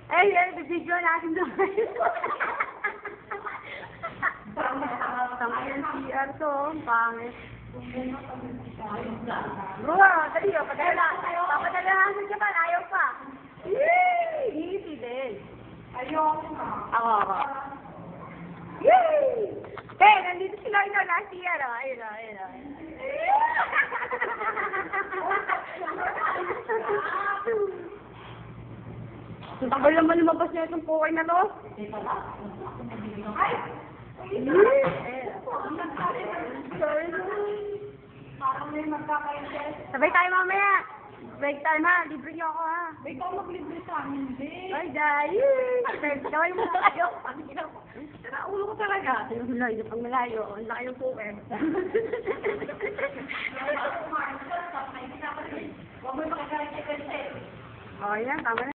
Ay, video natin doon. Tama yung CR to, pangit. Bro, dali o, papadala natin siya pa, ayaw pa. Yay! Easy din. Ayoko na. Ako. Yay! Hey, nandito sila ito na CR o. Ayun o, ayun o. Ang tagal naman lumabas niya itong pukay na to. Ay! Parang may magkakaintes. Sabay tayo mamaya. Break time ha. Libre niyo ako ha. Ikaw maglibre sa amin, hindi. Ay, dahil. Gawin mo tayo. Ulo ko talaga. Yung malayo, pang malayo. Ang laki yung pukay. Huwag mo makagalit sa O, yan. Tama na.